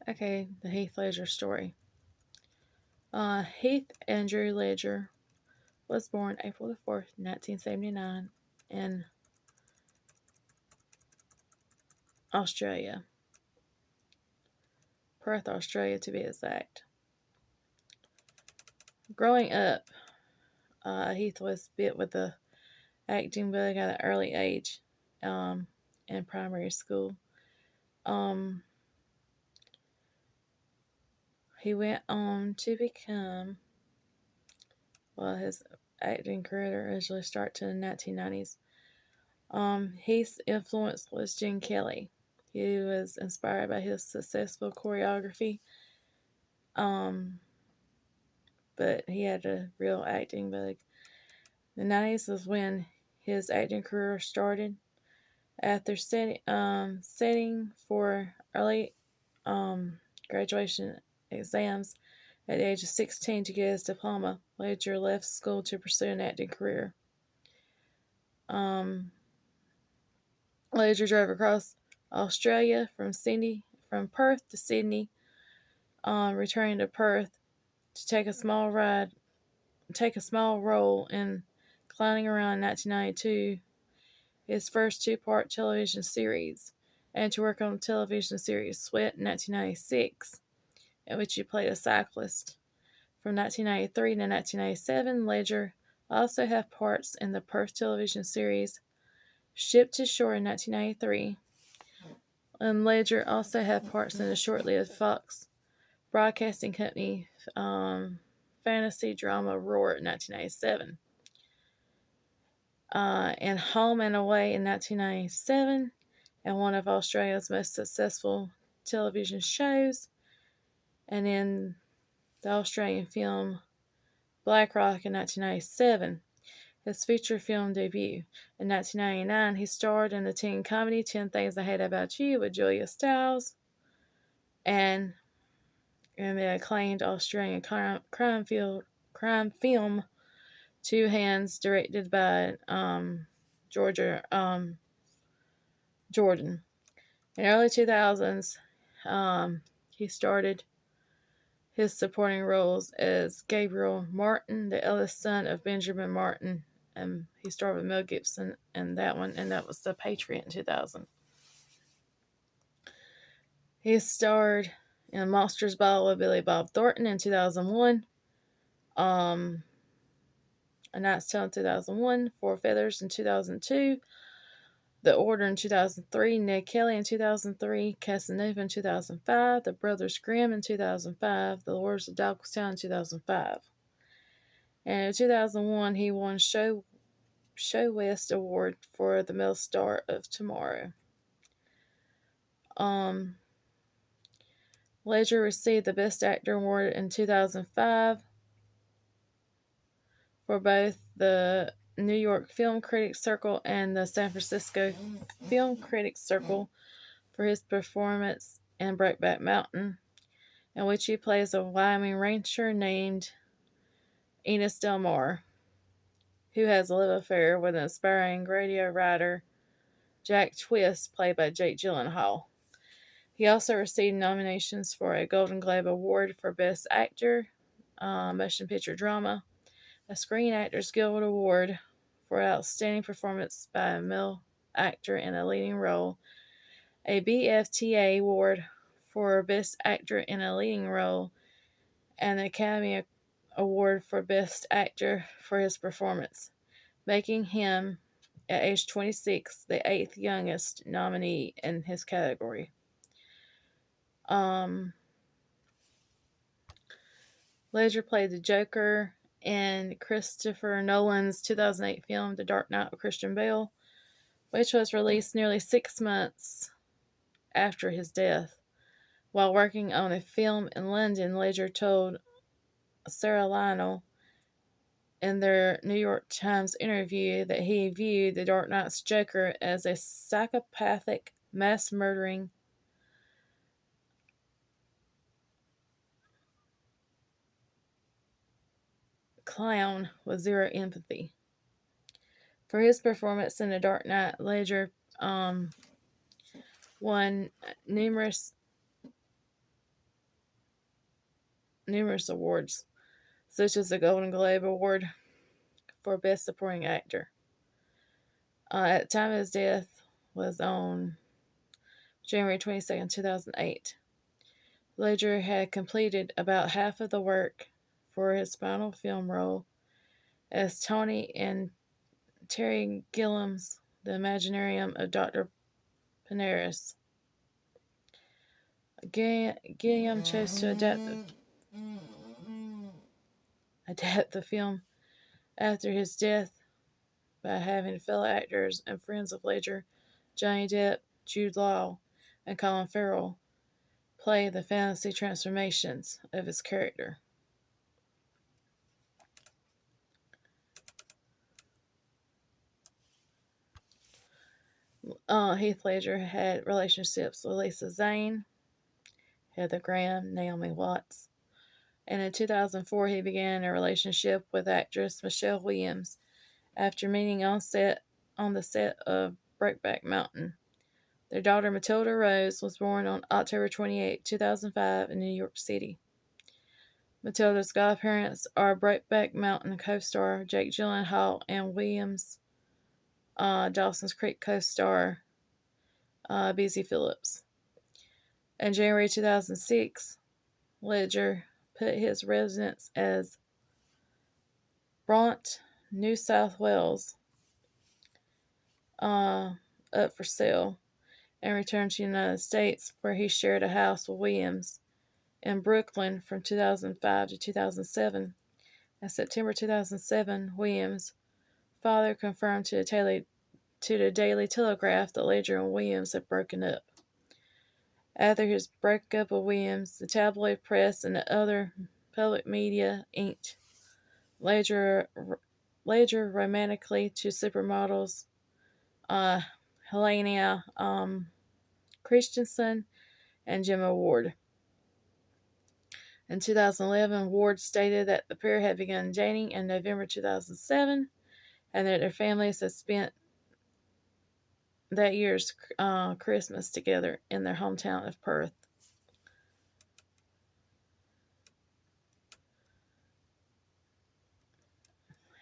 Okay, the Heath Ledger story. Heath Andrew Ledger was born April the 4th, 1979, in Australia. Perth, Australia to be exact. Growing up, Heath was bit with the acting bug at an early age in primary school. Um, he went on to become, well, his acting career originally started in the 1990s. His influence was Gene Kelly. He was inspired by his successful choreography, um, but he had a real acting bug. The 90s was when his acting career started. After setting for early graduation exams at the age of 16 to get his diploma, Ledger left school to pursue an acting career. Ledger drove across Australia from Perth to Sydney, returning to Perth to take a small role in Clowning Around 1992, his first two-part television series, and to work on the television series Sweat in 1996, in which he played a cyclist. From 1993 to 1997, Ledger also had parts in the Perth television series Ship to Shore in 1993, and Ledger also had parts in the short-lived Fox Broadcasting Company fantasy drama Roar in 1997. And Home and Away in 1997, and one of Australia's most successful television shows, and in the Australian film Black Rock in 1997, his feature film debut. In 1999, he starred in the teen comedy 10 Things I Hate About You with Julia Stiles, and in the acclaimed Australian crime film Two Hands, directed by Georgia Jordan. In the early 2000s, he started his supporting roles as Gabriel Martin, the eldest son of Benjamin Martin, and he starred with Mel Gibson in that one, and that was The Patriot in 2000. He starred in Monsters Ball with Billy Bob Thornton in 2001, A Knight's Tale in 2001, Four Feathers in 2002, The Order in 2003, Ned Kelly in 2003, Casanova in 2005, The Brothers Grimm in 2005, The Lords of Dogstown in 2005. And in 2001, he won Show West Award for the Male Star of Tomorrow. Ledger received the Best Actor Award in 2005 for both the New York Film Critics Circle and the San Francisco Film Critics Circle for his performance in Brokeback Mountain, in which he plays a Wyoming rancher named Enos Del Mar, who has a love affair with an aspiring radio writer, Jack Twist, played by Jake Gyllenhaal. He also received nominations for a Golden Globe Award for Best Actor, Motion Picture Drama, a Screen Actors Guild Award for Outstanding Performance by a Male Actor in a Leading Role, a BFTA Award for Best Actor in a Leading Role, and the Academy Award for Best Actor for his performance, making him, at age 26, the 8th youngest nominee in his category. Ledger played the Joker in Christopher Nolan's 2008 film The Dark Knight with Christian Bale, which was released nearly 6 months after his death. While working on a film in London, Ledger told Sarah Lionel in their New York Times interview that he viewed the Dark Knight's Joker as a psychopathic, mass-murdering clown with zero empathy. For his performance in The Dark Knight, Ledger won numerous numerous awards, such as the Golden Globe Award for Best Supporting Actor. At the time of his death was on January 22nd, 2008. Ledger had completed about half of the work for his final film role as Tony in Terry Gilliam's The Imaginarium of Dr. Paneras. Gilliam chose to adapt the film after his death by having fellow actors and friends of Ledger, Johnny Depp, Jude Law, and Colin Farrell, play the fantasy transformations of his character. Heath Ledger had relationships with Lisa Zane, Heather Graham, Naomi Watts, and in 2004 he began a relationship with actress Michelle Williams after meeting on the set of Brokeback Mountain. Their daughter Matilda Rose was born on October 28, 2005 in New York City. Matilda's godparents are Brokeback Mountain co-star Jake Gyllenhaal and Williams Dawson's Creek co-star Busy Phillips. In January 2006, Ledger put his residence as Bront, New South Wales, up for sale and returned to the United States, where he shared a house with Williams in Brooklyn from 2005 to 2007. In September 2007, Williams' father confirmed to the Daily Telegraph that Ledger and Williams had broken up. After his breakup with Williams, the tabloid press and the other public media inked Ledger romantically to supermodels Helena Christensen and Gemma Ward. In 2011, Ward stated that the pair had begun dating in November 2007 and that their families had spent that year's Christmas together in their hometown of Perth.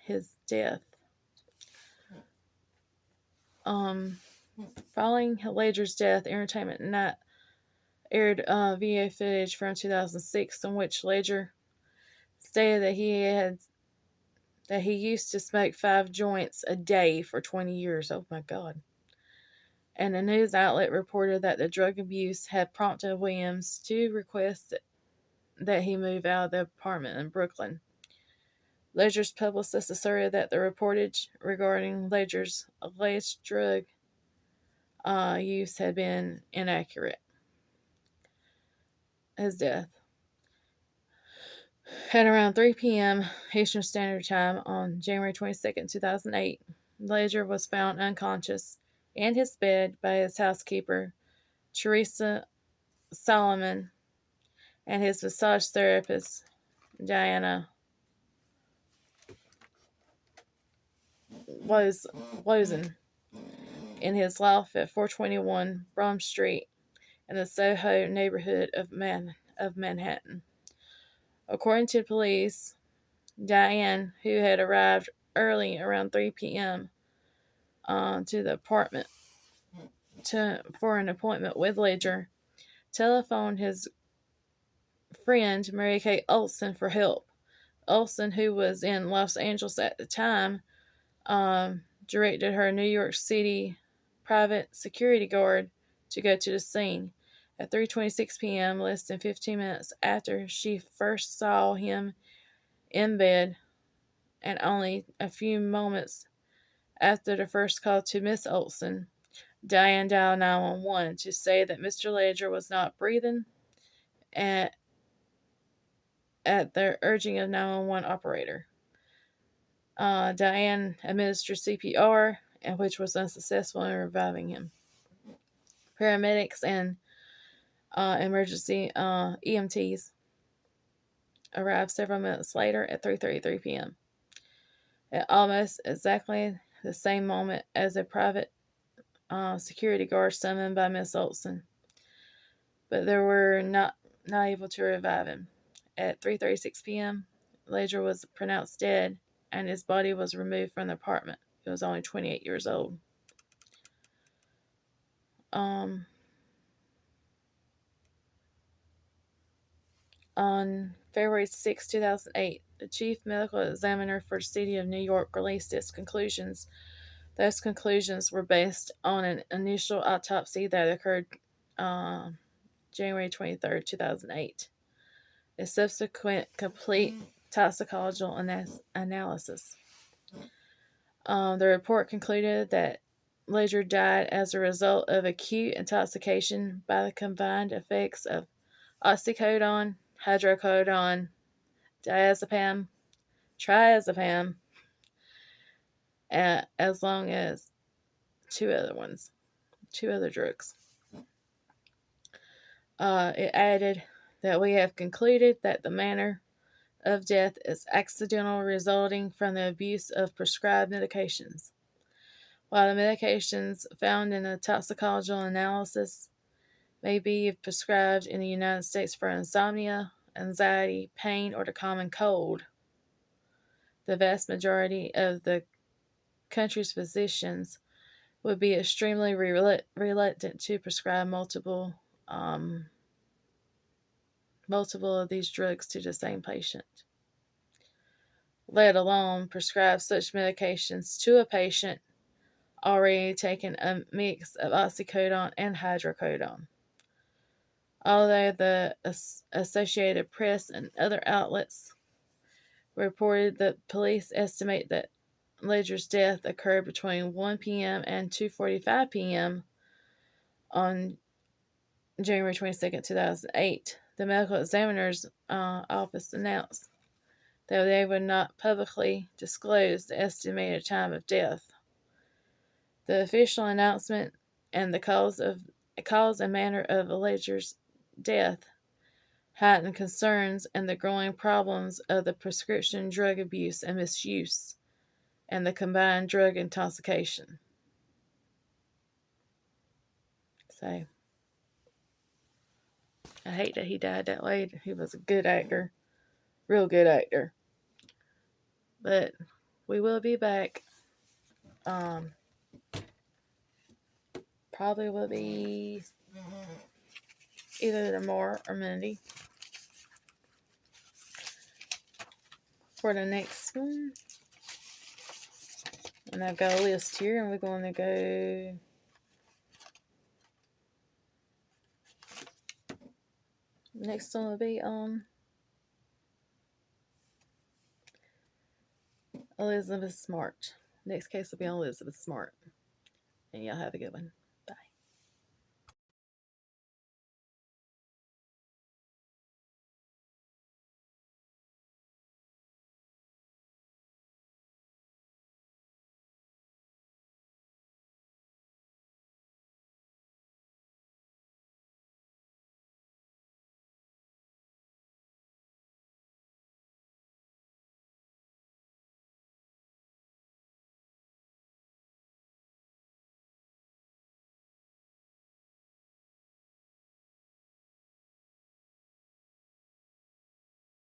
His death. Following Ledger's death, Entertainment Tonight aired video footage from 2006 in which Ledger stated that he used to smoke 5 joints a day for 20 years. Oh my God. And a news outlet reported that the drug abuse had prompted Williams to request that he move out of the apartment in Brooklyn. Ledger's publicist asserted that the reportage regarding Ledger's alleged drug use had been inaccurate. His death. At around 3 p.m. Eastern Standard Time on January 22, 2008, Ledger was found unconscious in his bed by his housekeeper, Teresa Solomon, and his massage therapist, Diana Wozen, in his loft at 421 Brom Street in the Soho neighborhood of Manhattan. According to police, Diane, who had arrived early around 3 p.m. To the apartment for an appointment with Ledger, telephoned his friend Mary Kay Olsen for help. Olsen, who was in Los Angeles at the time, directed her New York City private security guard to go to the scene. At 3:26 p.m., less than 15 minutes after she first saw him in bed, and only a few moments after the first call to Miss Olsen, Diane dialed 911 to say that Mr. Ledger was not breathing at the urging of 911 operator. Diane administered CPR, which was unsuccessful in reviving him. Paramedics and emergency EMTs arrived several minutes later at 3:33 p.m. At almost exactly the same moment as a private security guard summoned by Miss Olsen, but they were not able to revive him. at 3:36 p.m., Ledger was pronounced dead, and his body was removed from the apartment. He was only 28 years old. On February 6, 2008, the chief medical examiner for the city of New York released its conclusions. Those conclusions were based on an initial autopsy that occurred January 23rd, 2008. A subsequent complete toxicological analysis. The report concluded that Ledger died as a result of acute intoxication by the combined effects of oxycodone, hydrocodone, diazepam, triazepam, as long as two other drugs. It added that we have concluded that the manner of death is accidental, resulting from the abuse of prescribed medications. While the medications found in the toxicological analysis may be prescribed in the United States for insomnia, anxiety, pain, or the common cold, the vast majority of the country's physicians would be extremely reluctant to prescribe multiple of these drugs to the same patient, let alone prescribe such medications to a patient already taking a mix of oxycodone and hydrocodone. Although the Associated Press and other outlets reported that police estimate that Ledger's death occurred between 1 p.m. and 2:45 p.m. on January 22nd, 2008, the medical examiner's office announced that they would not publicly disclose the estimated time of death. The official announcement and the cause and manner of Ledger's death heightened concerns and the growing problems of the prescription drug abuse and misuse and the combined drug intoxication. So, I hate that he died that way. He was a good actor. Real good actor. But we will be back. Probably will be either tomorrow or Monday for the next one. And I've got a list here, and we're going to go. Next one will be on Elizabeth Smart. Next case will be on Elizabeth Smart. And y'all have a good one.